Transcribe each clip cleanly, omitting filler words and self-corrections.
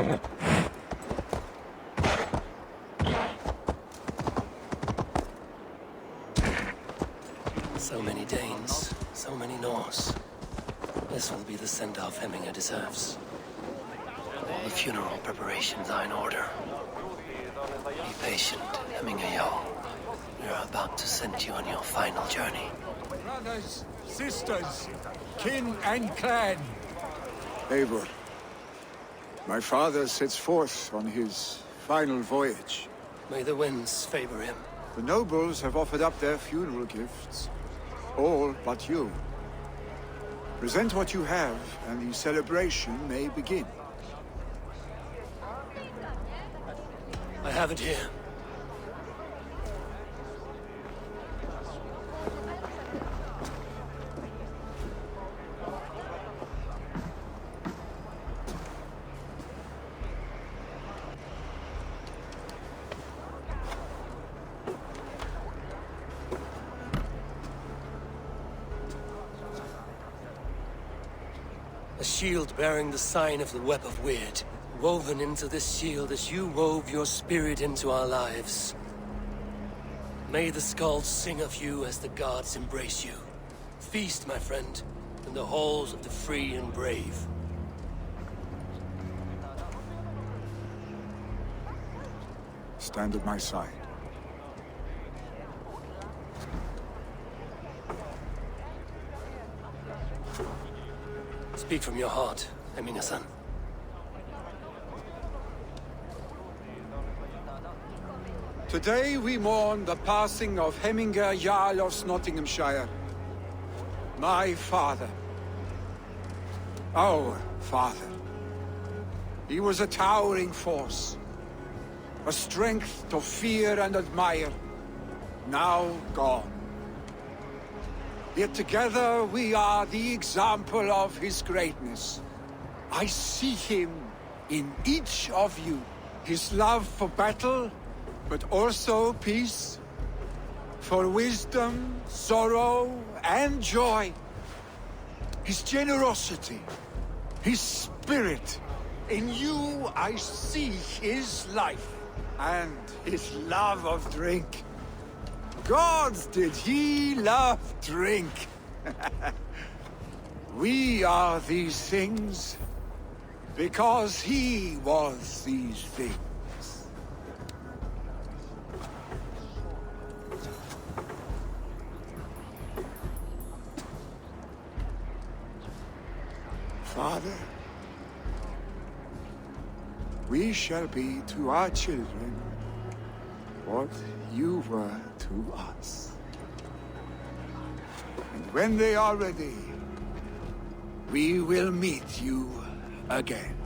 So many Danes, so many Norse. This will be the send-off Hemminger deserves. All the funeral preparations are in order. Be patient, Hemminger Jarl. We are about to send you on your final journey. Brothers, sisters, kin and clan. Eivor, my father sets forth on his final voyage. May the winds favor him. The nobles have offered up their funeral gifts. All but you. Present what you have, and the celebration may begin. I have it here. A shield bearing the sign of the Web of Weird. Woven into this shield as you wove your spirit into our lives. May the skulls sing of you as the gods embrace you. Feast, my friend, in the halls of the free and brave. Stand at my side. Speak from your heart, Hemminger-san. Today we mourn the passing of Hemminger Jarl of Nottinghamshire. My father. Our father. He was a towering force. A strength to fear and admire. Now gone. Yet together we are the example of his greatness. I see him in each of you. His love for battle, but also peace. For wisdom, sorrow, and joy. His generosity, his spirit. In you I see his life. And his love of drink. Gods, did he love drink! We are these things because he was these things. Father, we shall be to our children what you were to us. And when they are ready, we will meet you again.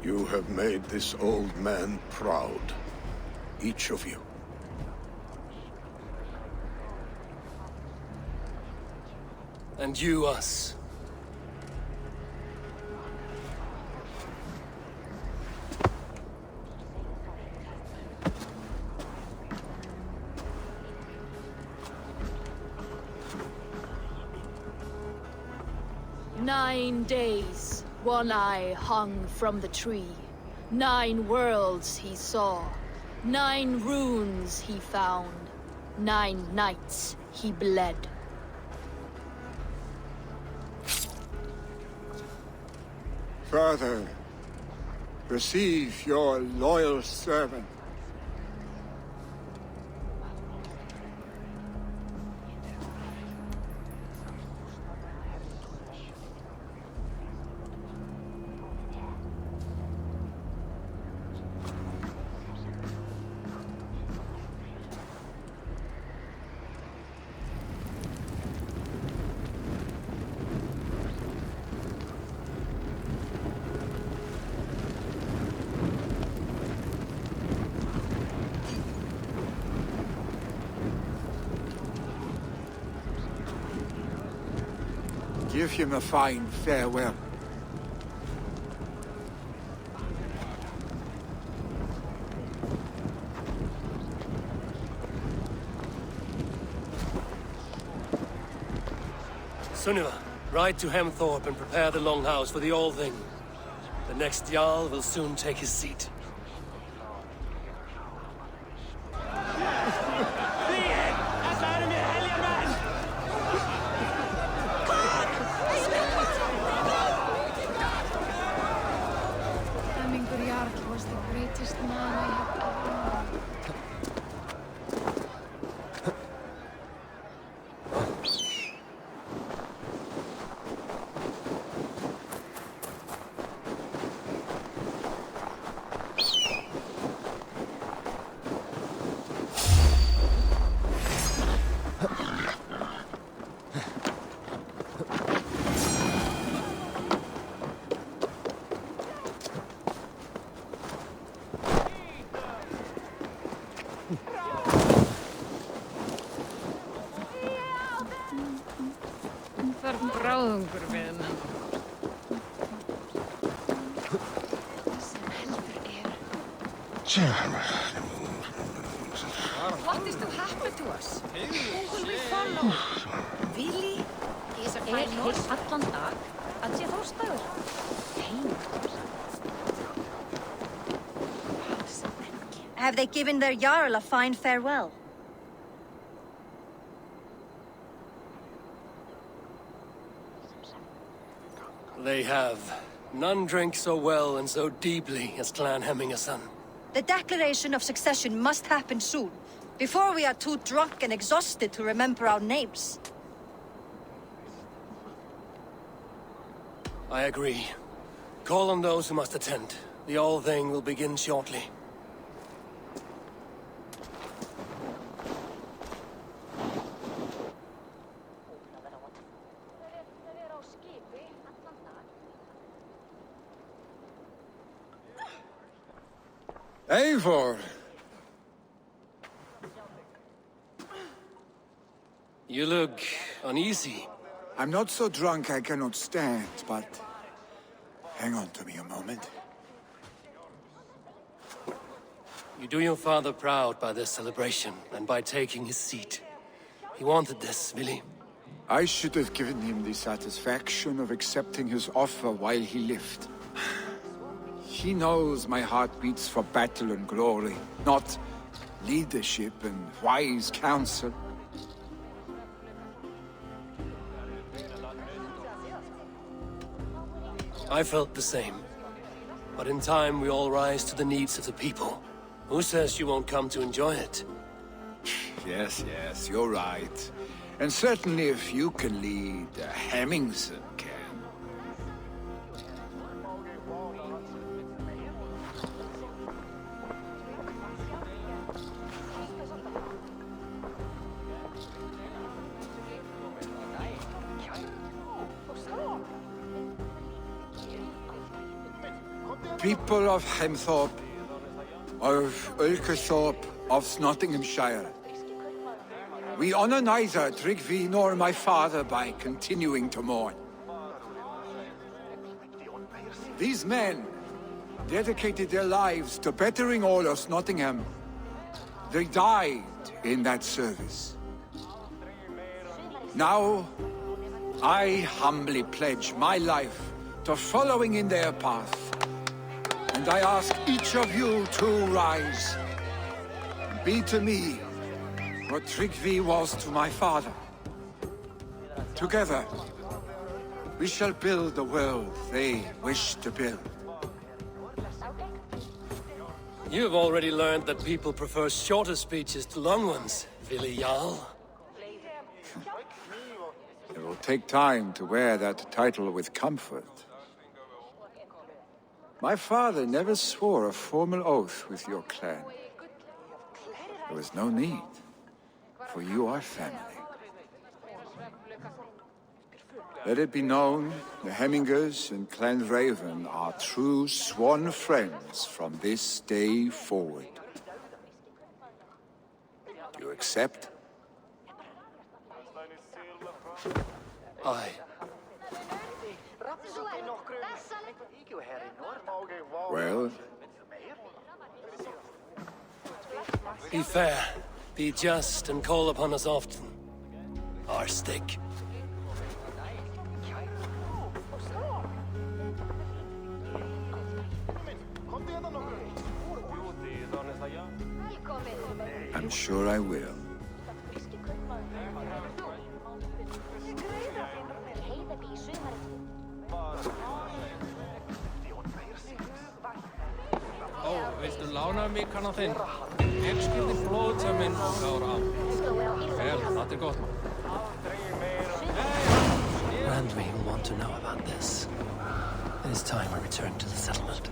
You have made this old man proud. Each of you. And you us. "9 days, one eye hung from the tree. 9 worlds he saw. 9 runes he found. 9 nights he bled." Father, receive your loyal servant. Give him a fine farewell. Sunniva, Ride to Hemthorpe and prepare the Longhouse for the Althing. The next Jarl will soon take his seat. Hemmingur Jarl was the greatest man I have ever known. Þarf bráðungur við hennan. Sem heldur er. What is to happen to us? Who will we follow? Willi is a fine horse. Allan dag að sé þóstaður. Have they given their Jarl a fine farewell? They have. None drink so well and so deeply as Clan Hemmingason. The declaration of succession must happen soon, before we are too drunk and exhausted to remember our names. I agree. Call on those who must attend. The Althing will begin shortly. Eivor! You look uneasy. I'm not so drunk I cannot stand, but hang on to me a moment. You do your father proud by this celebration and by taking his seat. He wanted this, Willi. I should have given him the satisfaction of accepting his offer while he lived. He knows my heart beats for battle and glory, not leadership and wise counsel. I felt the same. But in time, we all rise to the needs of the people. Who says you won't come to enjoy it? Yes, you're right. And certainly if you can lead, Hemmingson can. People of Hemthorpe, of Ulkerthorpe, of Nottinghamshire. We honor neither Tryggvi nor my father by continuing to mourn. These men dedicated their lives to bettering all of Nottingham. They died in that service. Now, I humbly pledge my life to following in their path. And I ask each of you to rise. Be to me what Tryggvi was to my father. Together, we shall build the world they wish to build. You have already learned that people prefer shorter speeches to long ones, Willi Jarl. It will take time to wear that title with comfort. My father never swore a formal oath with your clan. There was no need, for you are family. Let it be known, the Hemmingers and Clan Raven are true sworn friends from this day forward. You accept? Aye. Well, Be fair, be just, and call upon us often. Our stick. I'm sure I will. Ó, viltu lána mig kannan þinn? Ég skildi blóðtömmin og gára á. Vel, það gott, mann. Randvi will want to know about this. It is time we return to the settlement.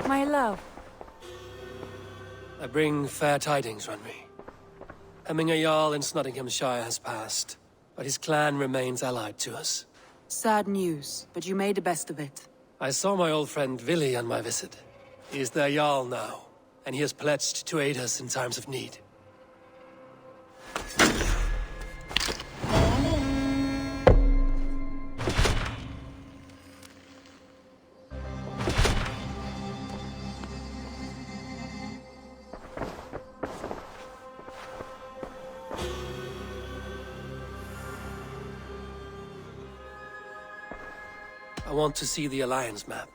My love. I bring fair tidings, Randvi. Hemminger Jarl in Nottinghamshire has passed, but his clan remains allied to us. Sad news, but you made the best of it. I saw my old friend Vili on my visit. He is their Jarl now, and he has pledged to aid us in times of need. I want to see the Alliance map.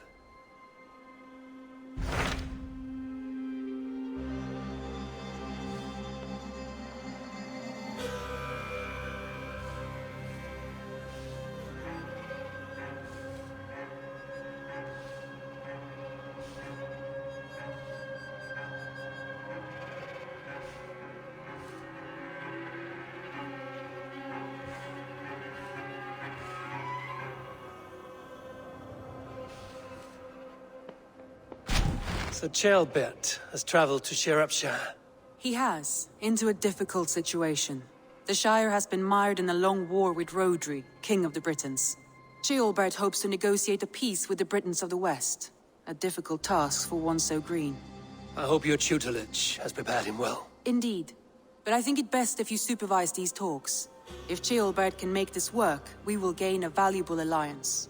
So Chaelbert has traveled to Shropshire. He has, into a difficult situation. The Shire has been mired in a long war with Rhodri, King of the Britons. Ceolbert hopes to negotiate a peace with the Britons of the West. A difficult task for one so green. I hope your tutelage has prepared him well. Indeed. But I think it best if you supervise these talks. If Ceolbert can make this work, we will gain a valuable alliance.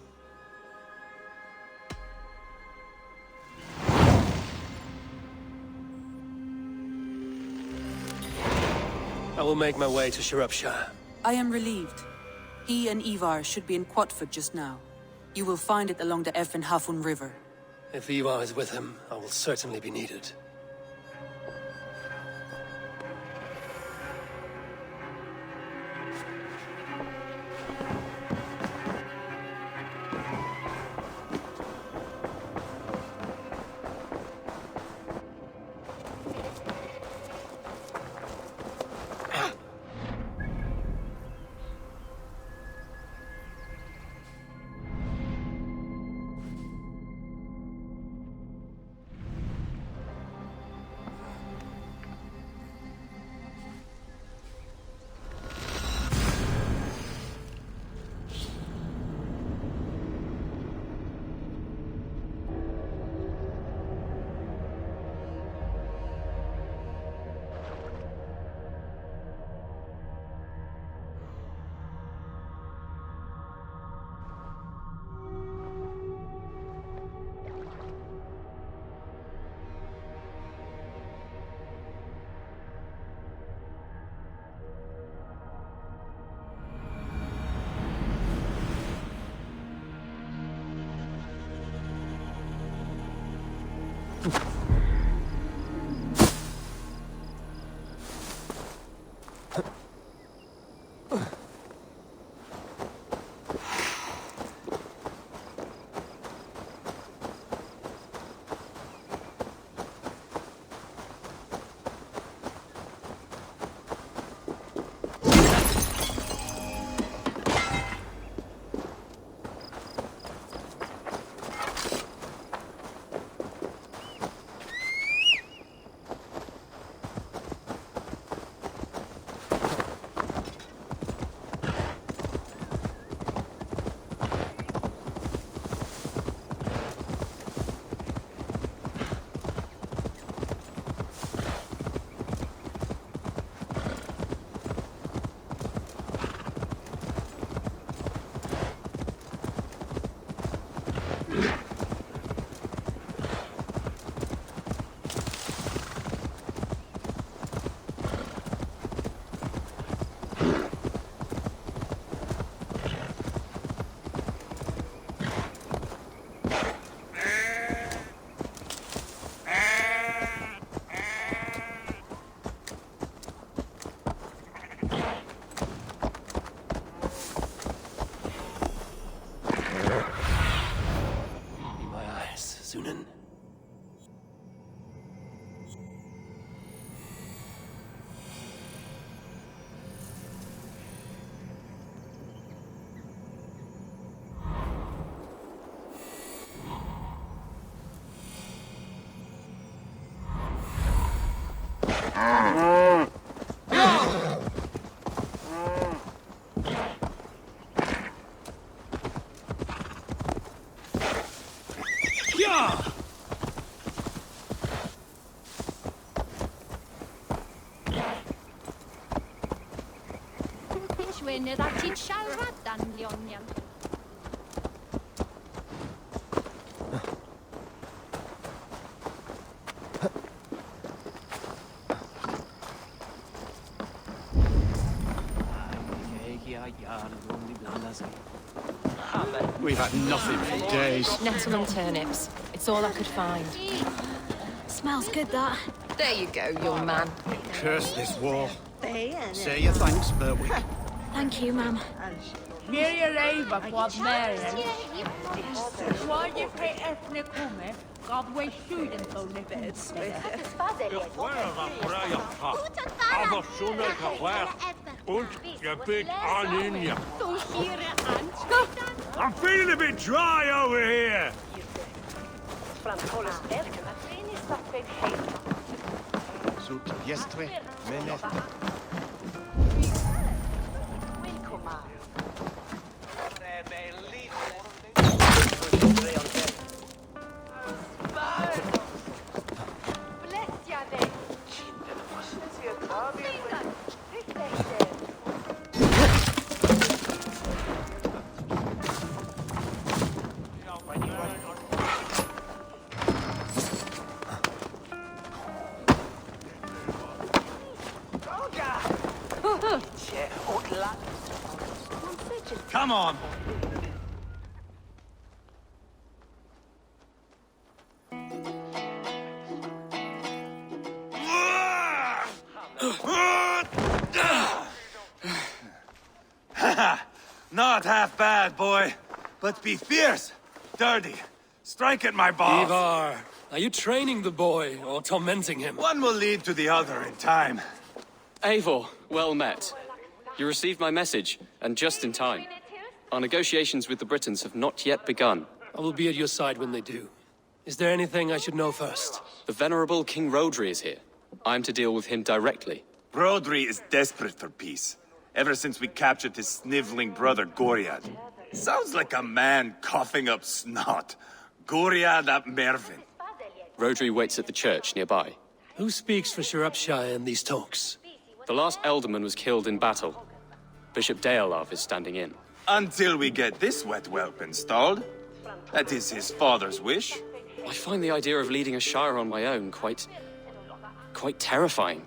I will make my way to Shropshire. I am relieved. He and Ivar should be in Quatford just now. You will find it along the Effen Hafun River. If Ivar is with him, I will certainly be needed. Llwynydd a ti'n siarad dan lionian. We've had nothing for days. Nettle and turnips. It's all I could find. Smells good, that. There you go, young man. Curse this war. Say your thanks, Berwick. Thank you, ma'am. I'm feeling a bit dry over here. Come on. Not half bad, boy. But be fierce, dirty. Strike at my balls. Ivar, are you training the boy or tormenting him? One will lead to the other in time. Eivor, well met. You received my message, and just in time. Our negotiations with the Britons have not yet begun. I will be at your side when they do. Is there anything I should know first? The venerable King Rodri is here. I'm to deal with him directly. Rodri is desperate for peace. Ever since we captured his sniveling brother, Goriad. Sounds like a man coughing up snot. Goriad ap Mervin. Rodri waits at the church nearby. Who speaks for Shropshire in these talks? The last alderman was killed in battle. Bishop Deolav is standing in. Until we get this wet whelp installed. That is his father's wish. I find the idea of leading a shire on my own quite terrifying.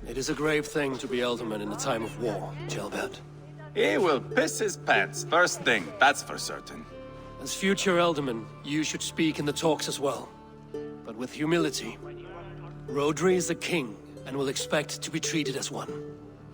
It is a grave thing to be alderman in a time of war, Gelbert. He will piss his pants first thing, that's for certain. As future alderman, you should speak in the talks as well. But with humility. Rodri is a king, and will expect to be treated as one.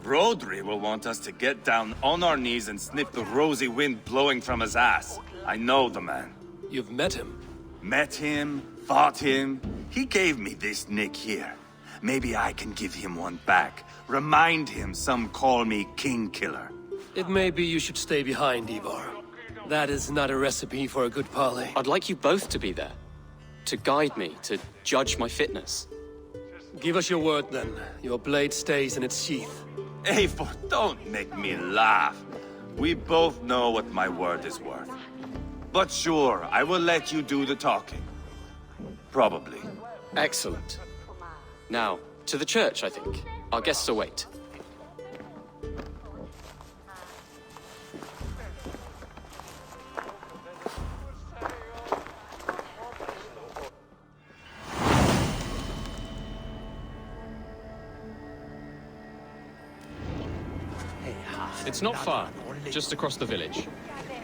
Rodri will want us to get down on our knees and sniff the rosy wind blowing from his ass. I know the man. You've met him? Met him, fought him. He gave me this nick here. Maybe I can give him one back. Remind him some call me King Killer. It may be you should stay behind, Ivar. That is not a recipe for a good parley. I'd like you both to be there. To guide me, to judge my fitness. Give us your word, then. Your blade stays in its sheath. Eivor, don't make me laugh. We both know what my word is worth. But sure, I will let you do the talking. Probably. Excellent. Now, to the church, I think. Our guests await. It's not far, just across the village.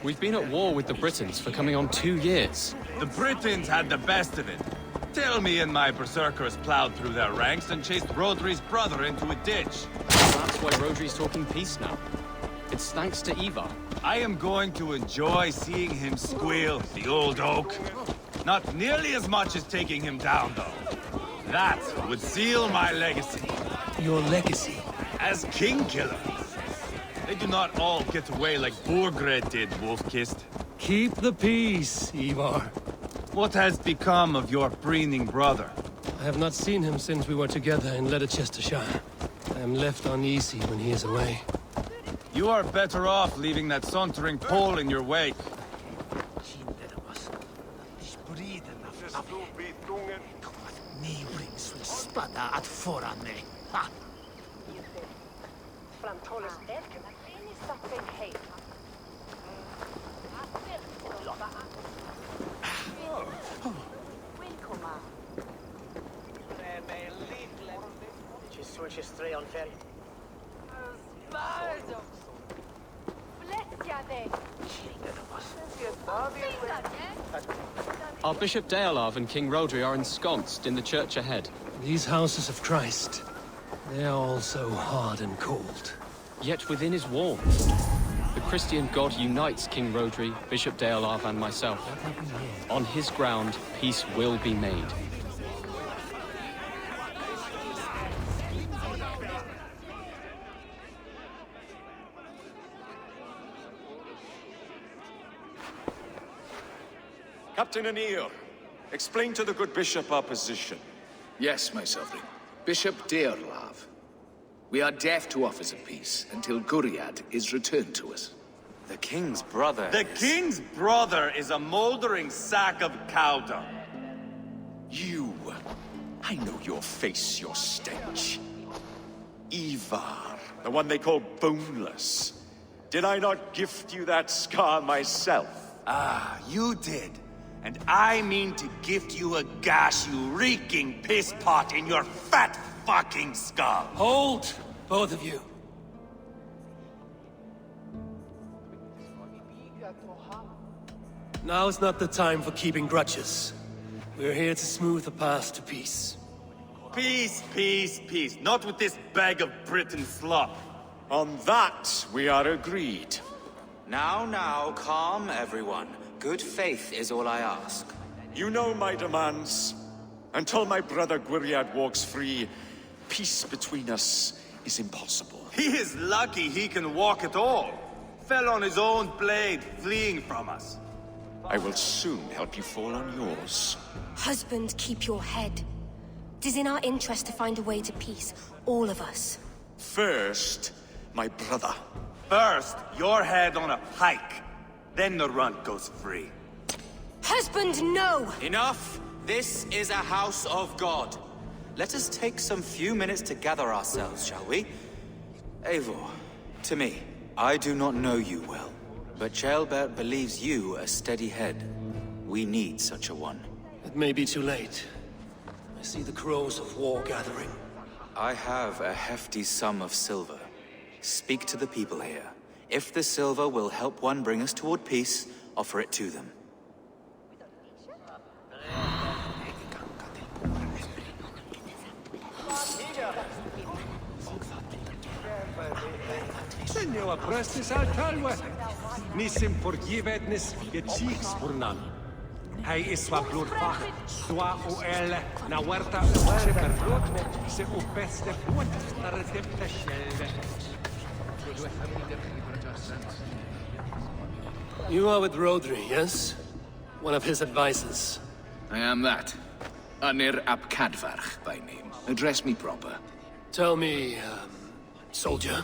We've been at war with the Britons for coming on 2 years. The Britons had the best of it. Tell me and my berserkers plowed through their ranks and chased Rodri's brother into a ditch. That's why Rodri's talking peace now. It's thanks to Ivar. I am going to enjoy seeing him squeal, the old oak. Not nearly as much as taking him down, though. That would seal my legacy. Your legacy? As King Killer. They do not all get away like Borgred did, Wolf-Kissed. Keep the peace, Ivar. What has become of your breathing brother? I have not seen him since we were together in Leicestershire. I am left uneasy when he is away. You are better off leaving that sauntering Pole in your wake. Our Bishop Deolav and King Rodri are ensconced in the church ahead. These houses of Christ, they are all so hard and cold. Yet within is warmth. The Christian God unites King Rodri, Bishop Deolav and myself. On his ground, peace will be made. Captain Anir, explain to the good bishop our position. Yes, my sovereign. Bishop Deolav. We are deaf to offers of peace until Guriad is returned to us. The king's brother is a moldering sack of cow dung. You. I know your face, your stench. Ivar, the one they call Boneless. Did I not gift you that scar myself? Ah, you did. And I mean to gift you a gash, you reeking piss pot in your fat fucking skull. Hold, both of you. Now is not the time for keeping grudges. We're here to smooth the path to peace. Peace, peace, peace. Not with this bag of Britain slop. On that, we are agreed. Now, calm everyone. Good faith is all I ask. You know my demands. Until my brother Gwiriad walks free, peace between us is impossible. He is lucky he can walk at all. Fell on his own blade, fleeing from us. I will soon help you fall on yours. Husband, keep your head. It is in our interest to find a way to peace, all of us. First, my brother. First, your head on a pike. Then the runt goes free. Husband, no! Enough! This is a house of God. Let us take some few minutes to gather ourselves, shall we? Eivor, to me, I do not know you well, but Ceolbert believes you a steady head. We need such a one. It may be too late. I see the crows of war gathering. I have a hefty sum of silver. Speak to the people here. If the silver will help one bring us toward peace, offer it to them. Senjała prestis altalwe. Nisim forgivednis gechiks burnan. Hij is wat bloedvach. Swa o elle na huerta uere per bloedme. Se o beste bloed naar het dipte själve. You are with Rodri, yes? One of his advisors. I am that. Anir ap Cadfarch by name. Address me proper. Tell me, soldier,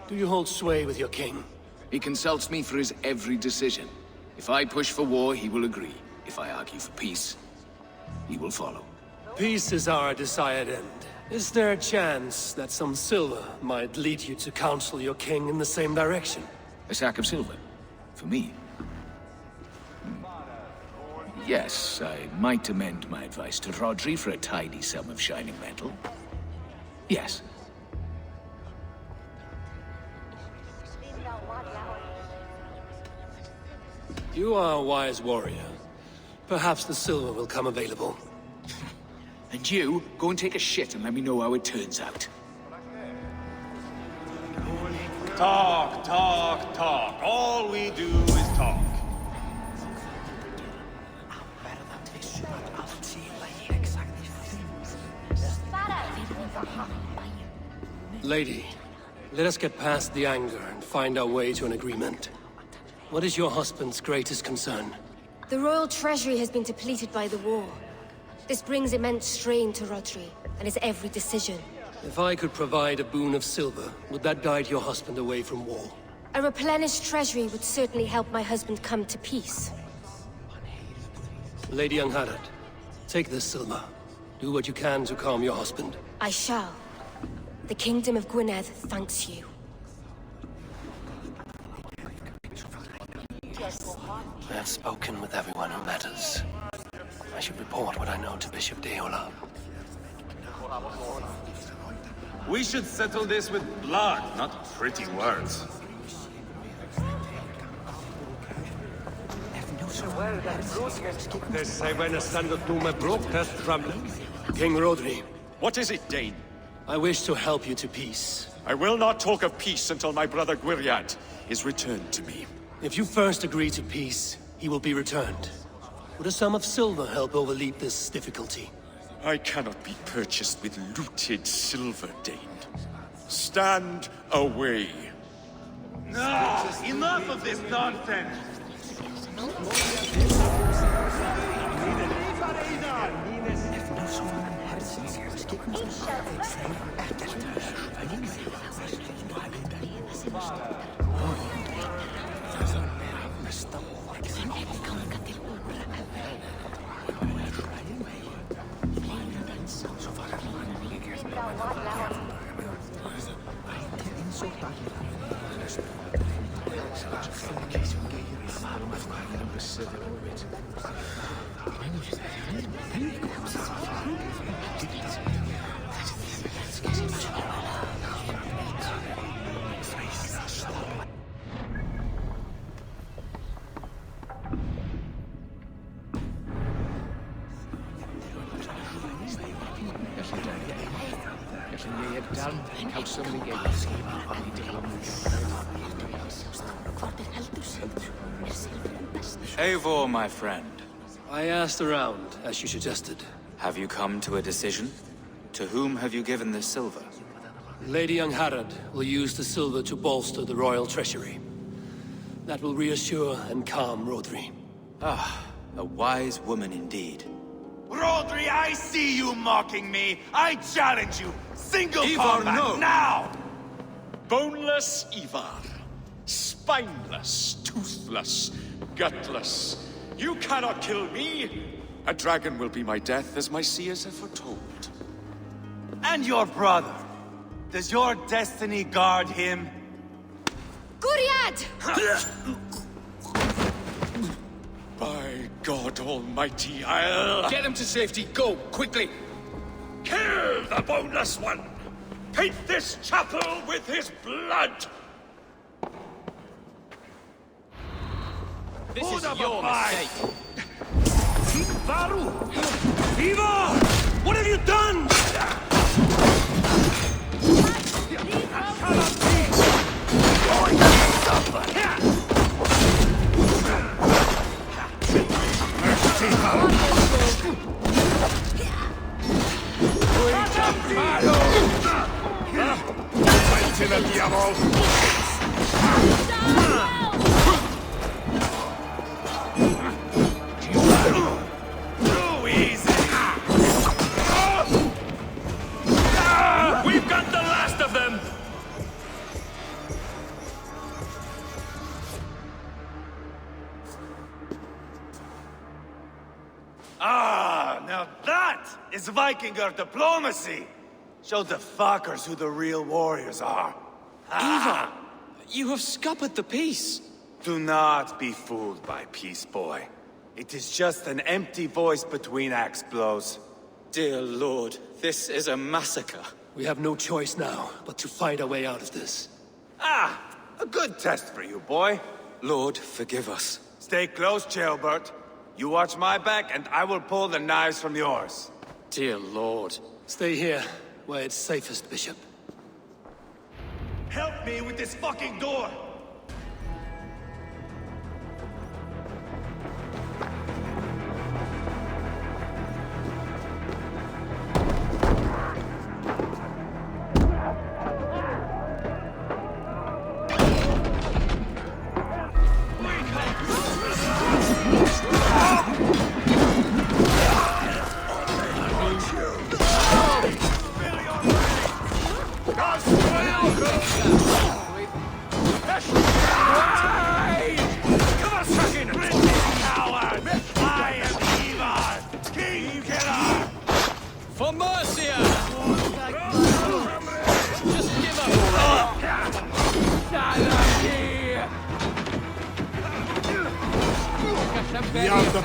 do you hold sway with your king? He consults me for his every decision. If I push for war, he will agree. If I argue for peace, he will follow. Peace is our desired end. Is there a chance that some silver might lead you to counsel your king in the same direction? A sack of silver? For me? Yes, I might amend my advice to Rodri for a tidy sum of shining metal. Yes. You are a wise warrior. Perhaps the silver will come available. And you, go and take a shit and let me know how it turns out. Talk, talk, talk. All we do is talk. Lady, Let us get past the anger and find our way to an agreement. What is your husband's greatest concern? The royal treasury has been depleted by the war. This brings immense strain to Rodri, and his every decision. If I could provide a boon of silver, would that guide your husband away from war? A replenished treasury would certainly help my husband come to peace. Lady Angharad, take this silver. Do what you can to calm your husband. I shall. The Kingdom of Gwynedd thanks you. I have spoken with everyone who matters. I should report what I know to Bishop Deola. We should settle this with blood, not pretty words. King Rodri. What is it, Dane? I wish to help you to peace. I will not talk of peace until my brother Gwiriad is returned to me. If you first agree to peace, he will be returned. Would a sum of silver help overleap this difficulty? I cannot be purchased with looted silver, Dane. Stand away. Enough of this nonsense! Eivor, my friend. I asked around, as you suggested. Have you come to a decision? To whom have you given this silver? Lady Angharad will use the silver to bolster the royal treasury. That will reassure and calm Rodri. Ah, a wise woman indeed. Rodri, I see you mocking me! I challenge you! Single Ivar, combat, no. now! Boneless Ivar. Spineless, toothless, gutless. You cannot kill me! A dragon will be my death, as my seers have foretold. And your brother? Does your destiny guard him? Gwiriad! By God Almighty, I'll... Get him to safety. Go, quickly. Kill the boneless one! Paint this chapel with his blood! This is your mistake. Varu! Ivar! What have you done? We've got the last of them! Ah, now that is Vikinger diplomacy! Show the fuckers who the real warriors are. Ivar, you have scuppered the peace. Do not be fooled by peace, boy. It is just an empty voice between axe blows. Dear Lord, this is a massacre. We have no choice now, but to find our way out of this. Ah, a good test for you, boy. Lord, forgive us. Stay close, Jailbert. You watch my back, and I will pull the knives from yours. Dear Lord. Stay here, where it's safest, Bishop. Help me with this fucking door! Come on, sucking coward! I am Ivar, King Killer! For Mercia! Just give up already! Beyond the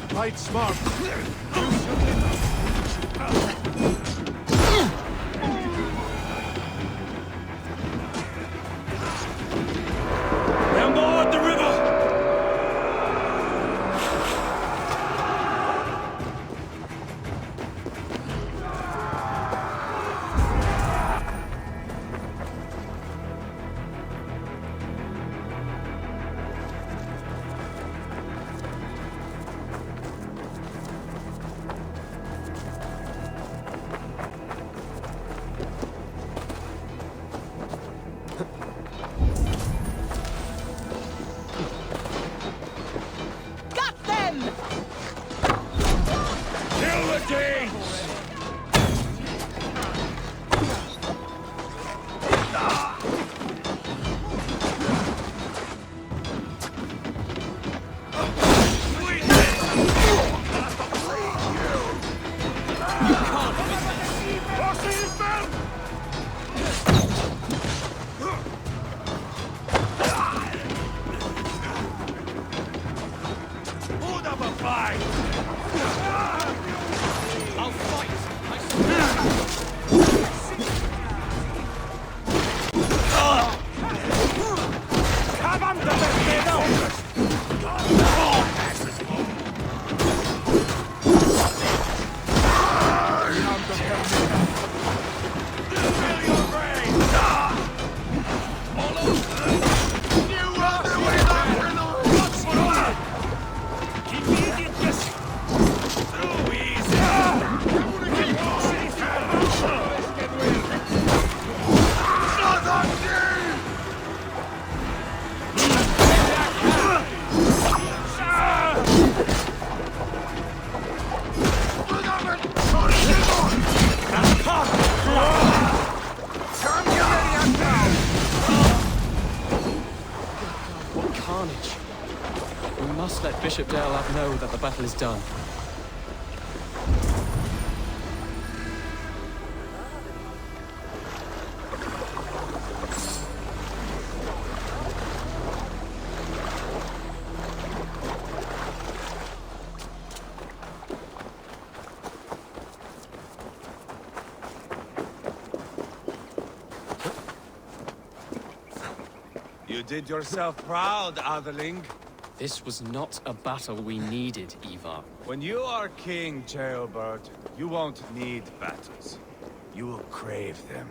Fight smart. Now board the river! Got them! Kill the Danes! Hold up a fight! I'll fight! I What carnage! We must let Bishop Deolav know that the battle is done. You did yourself proud, Otherling. This was not a battle we needed, Ivar. When you are king, Jailbird, you won't need battles. You will crave them.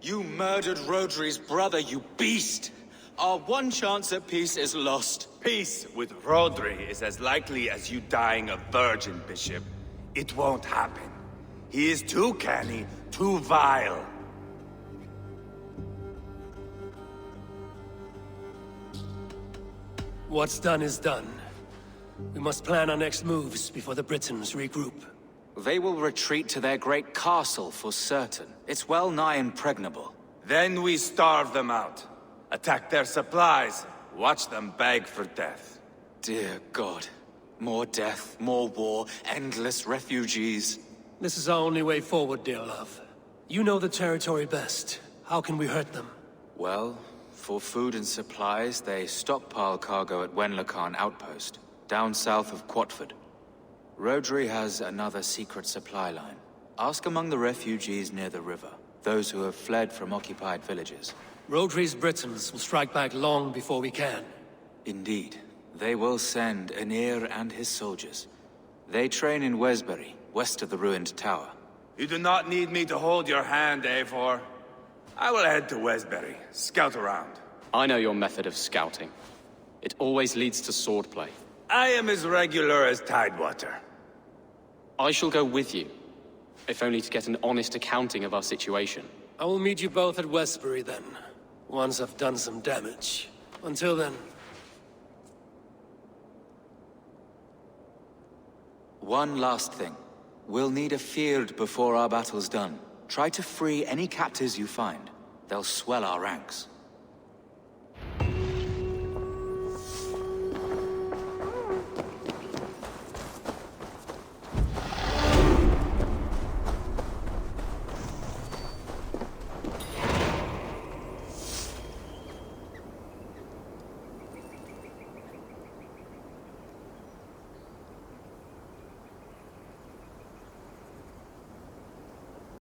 You murdered Rodri's brother, you beast! Our one chance at peace is lost. Peace with Rodri is as likely as you dying a virgin, Bishop. It won't happen. He is too canny, too vile. What's done is done. We must plan our next moves before the Britons regroup. They will retreat to their great castle for certain. It's well nigh impregnable. Then we starve them out. Attack their supplies. Watch them beg for death. Dear God. More death, more war, endless refugees. This is our only way forward, dear love. You know the territory best. How can we hurt them? Well, for food and supplies, they stockpile cargo at Wenlacan Outpost, down south of Quatford. Rodri has another secret supply line. Ask among the refugees near the river, those who have fled from occupied villages. Rodri's Britons will strike back long before we can. Indeed. They will send Aenir and his soldiers. They train in Wesbury, west of the ruined tower. You do not need me to hold your hand, Eivor. I will head to Wesbury, scout around. I know your method of scouting. It always leads to swordplay. I am as regular as Tidewater. I shall go with you, if only to get an honest accounting of our situation. I will meet you both at Westbury then, once I've done some damage. Until then... One last thing. We'll need a field before our battle's done. Try to free any captives you find. They'll swell our ranks.